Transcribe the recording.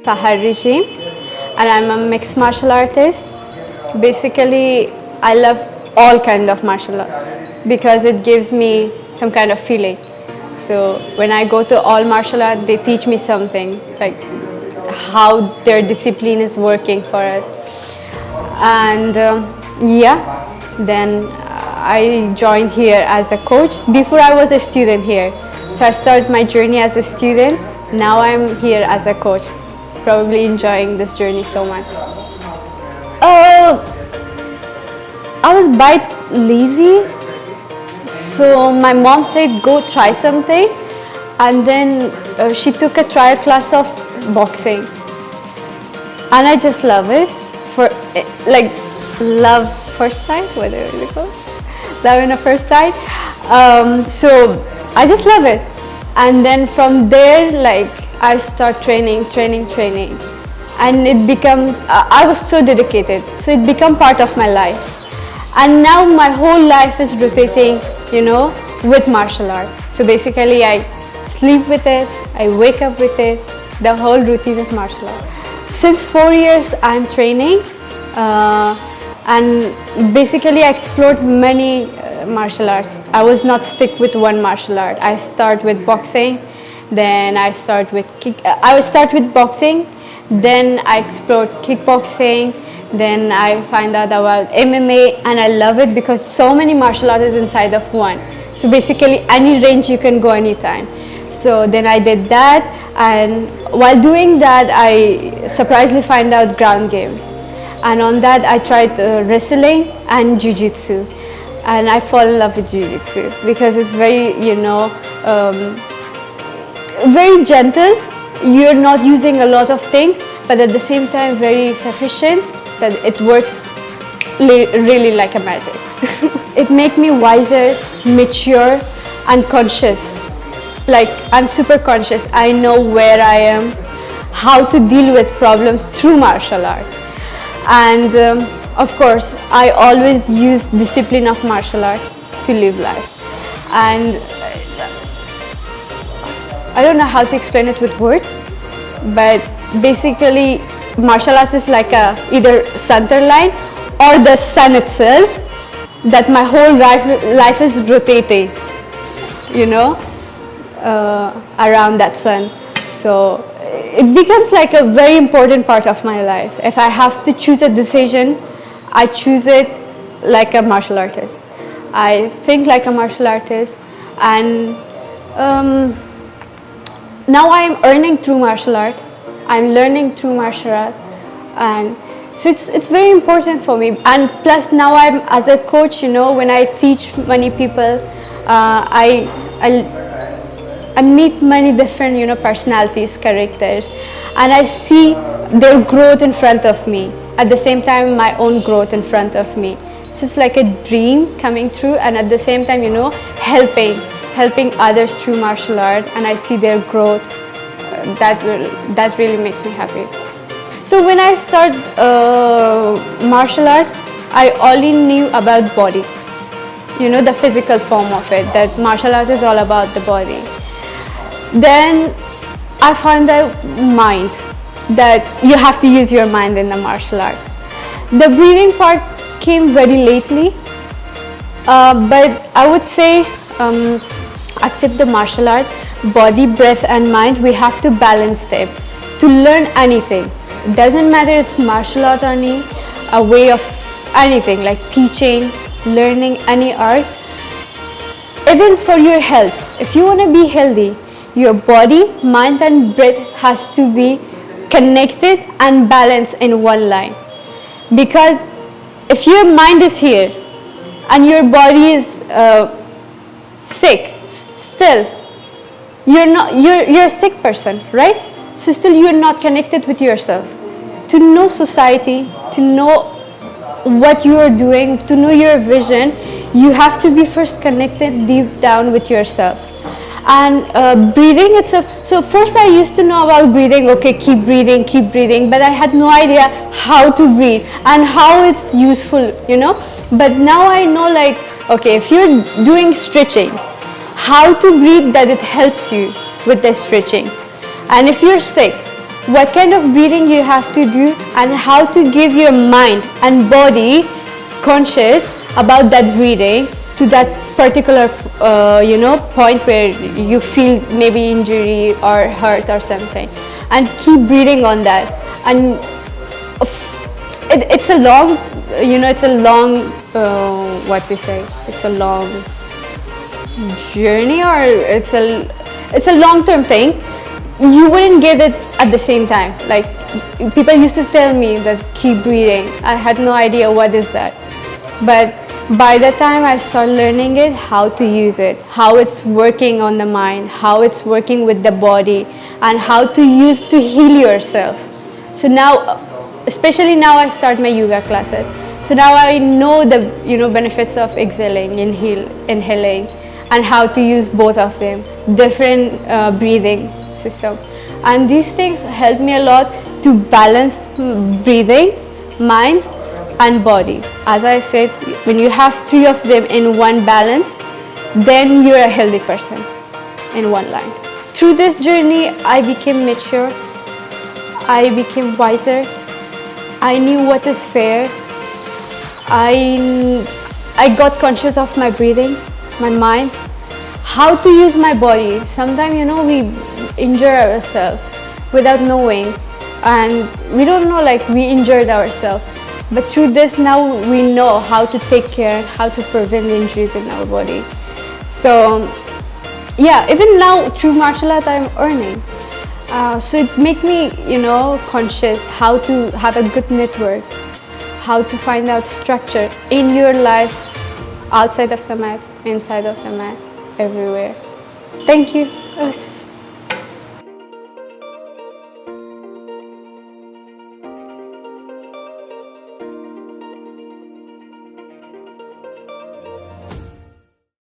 Sahar Regime, and I'm a mixed martial artist. Basically, I love all kinds of martial arts because it gives me some kind of feeling. So when I go to all martial art, they teach me something, like how their discipline is working for us. And yeah, then I joined here as a coach. Before I was a student here, so I started my journey as a student. Now I'm here as a coach, probably enjoying this journey so much. I was quite lazy, so my mom said go try something, and then she took a trial class of boxing, and I just love it. For like love first sight, whatever you call it, love in a first sight. So I just love it, and then from there, like I start training, and it becomes. I was so dedicated, so it became part of my life. And now my whole life is rotating, with martial art. So basically I sleep with it, I wake up with it, the whole routine is martial art. Since 4 years I'm training, and basically I explored many martial arts. I was not stick with one martial art. I start with boxing, then I start with boxing, then I explored kickboxing, then I find out about MMA, and I love it because so many martial arts is inside of one. So basically any range you can go anytime. So then I did that, and while doing that I surprisingly find out ground games, and on that I tried wrestling and jiu-jitsu, and I fall in love with jiu-jitsu because it's very very gentle. You're not using a lot of things, but at the same time very sufficient that it works really like a magic. It makes me wiser, mature, and conscious. Like I'm super conscious. I know where I am, how to deal with problems through martial art. And of course, I always use discipline of martial art to live life. And I don't know how to explain it with words, but basically martial art is like either center line or the sun itself, that my whole life is rotating, around that sun. So it becomes like a very important part of my life. If I have to choose a decision, I choose it like a martial artist. I think like a martial artist, and now I am earning through martial art. I'm learning through martial art, and so it's very important for me. And plus now I'm as a coach, when I teach many people, I meet many different personalities, characters, and I see their growth in front of me. At the same time, my own growth in front of me. So it's like a dream coming true, and at the same time, helping others through martial art, and I see their growth. That really makes me happy. So when I started martial art, I only knew about body, the physical form of it, that martial art is all about the body. Then I found out mind, that you have to use your mind in the martial art. The breathing part came very lately, but I would say accept the martial art, body, breath and mind, we have to balance them to learn anything. It doesn't matter it's martial art only, a way of anything like teaching, learning any art. Even for your health, if you want to be healthy, your body, mind and breath has to be connected and balanced in one line. Because if your mind is here and your body is sick, still you're a sick person, right? So still you're not connected with yourself. To know society, to know what you are doing, to know your vision, you have to be first connected deep down with yourself. And breathing itself, so first I used to know about breathing, okay, keep breathing, but I had no idea how to breathe and how it's useful, But now I know, like, okay, if you're doing stretching, how to breathe that it helps you with the stretching. And if you're sick, what kind of breathing you have to do, and how to give your mind and body conscious about that breathing to that particular point where you feel maybe injury or hurt or something, and keep breathing on that. And it's a long, it's a long, what to say, it's a long journey, or it's a long-term thing. You wouldn't get it at the same time. Like, people used to tell me that keep breathing. I had no idea what is that. But by the time I start learning it, how to use it, how it's working on the mind, how it's working with the body, and how to use to heal yourself. So now, especially now, I start my yoga classes. So now I know the benefits of exhaling, inhaling, and how to use both of them, different breathing system. And these things help me a lot to balance breathing, mind, and body. As I said, when you have three of them in one balance, then you're a healthy person in one line. Through this journey, I became mature, I became wiser, I knew what is fair, I got conscious of my breathing, my mind, how to use my body. Sometimes, we injure ourselves without knowing, and we don't know, like, we injured ourselves. But through this, now we know how to take care, how to prevent injuries in our body. So yeah, even now through martial art, I'm earning. So it makes me, conscious how to have a good network, how to find out structure in your life, outside of the mat, inside of the mat, everywhere. Thank you.